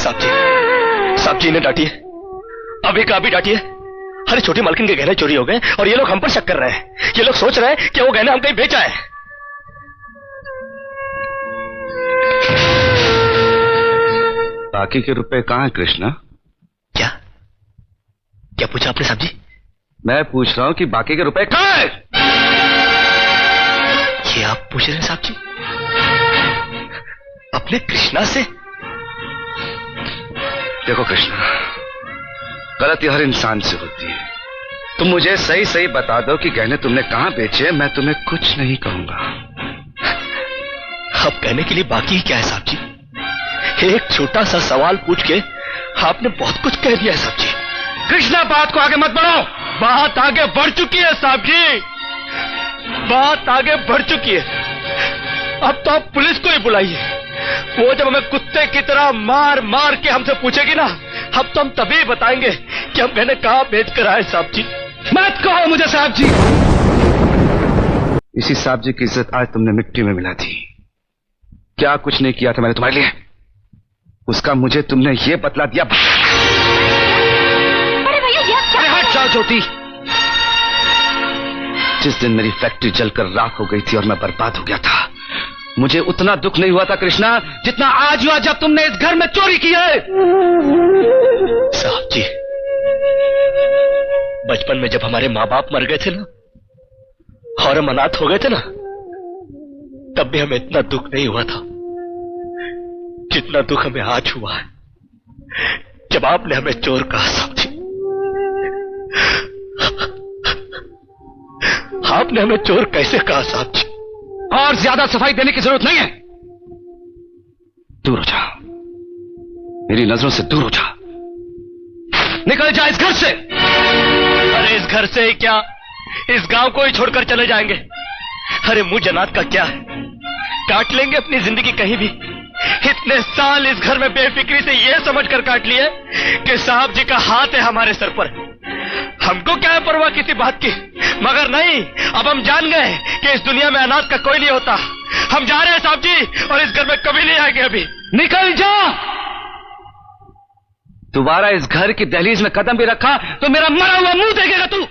साहब जी ने डांटिए, अभी का अभी डांटिए। अरे छोटी मालकिन के गहने चोरी हो गए और ये लोग हम पर शक कर रहे हैं। ये लोग सोच रहे हैं कि वो गहने हम कहीं बेचा है। बाकी के रुपए कहाँ हैं कृष्णा? क्या क्या पूछा आपने साहब जी? मैं पूछ रहा हूं कि बाकी के रुपए कहाँ हैं? ये आप पूछ रहे हैं साहब जी अपने कृष्णा से? देखो कृष्णा, गलती हर इंसान से होती है। तुम मुझे सही सही बता दो कि गहने तुमने कहां बेचे, मैं तुम्हें कुछ नहीं कहूंगा। अब कहने के लिए बाकी ही क्या है साहब जी? एक छोटा सा सवाल पूछ के आपने बहुत कुछ कह दिया है साहब जी। कृष्णा, बात को आगे मत बढ़ाओ। बात आगे बढ़ चुकी है साहब जी, बात आगे बढ़ चुकी है। अब तो आप पुलिस को ही बुलाइए। वो जब हमें कुत्ते की तरह मार मार के हमसे पूछेगी ना, अब तो हम तभी बताएंगे कि हम गहने कहां बेच कर आए साहब जी। मत कहो मुझे साहब जी। इसी साहब जी की इज्जत आज तुमने मिट्टी में मिला दी। क्या कुछ नहीं किया था मैंने तुम्हारे लिए, उसका मुझे तुमने ये बतला दिया। अरे हट जाओ ज्योति। जिस दिन मेरी फैक्ट्री जलकर राख हो गई थी और मैं बर्बाद हो गया था, मुझे उतना दुख नहीं हुआ था कृष्णा जितना आज हुआ जब तुमने इस घर में चोरी की है। साहब जी, बचपन में जब हमारे माँ बाप मर गए थे ना और हम अनाथ हो गए थे ना, तब भी हमें इतना दुख नहीं हुआ था जितना दुख हमें आज हुआ है जब आपने हमें चोर कहा। साहब जी, आपने हमें चोर कैसे कहा साहब जी? और ज्यादा सफाई देने की जरूरत नहीं है। दूर हो जा, मेरी नजरों से दूर हो जा। निकल जा इस घर से। अरे इस घर से ही क्या, इस गांव को ही छोड़कर चले जाएंगे। अरे मुंह जनात का क्या है, काट लेंगे अपनी जिंदगी कहीं भी। इतने साल इस घर में बेफिक्री से ये समझकर काट लिए कि साहब जी का हाथ है हमारे सर पर। हमको क्या है परवाह किसी बात की, मगर नहीं, अब हम जान गए कि इस दुनिया में अनाथ का कोई नहीं होता। हम जा रहे हैं साहब जी और इस घर में कभी नहीं आएंगे। अभी निकल जा। दोबारा इस घर की दहलीज में कदम भी रखा तो मेरा मरा हुआ मुंह देखेगा तू।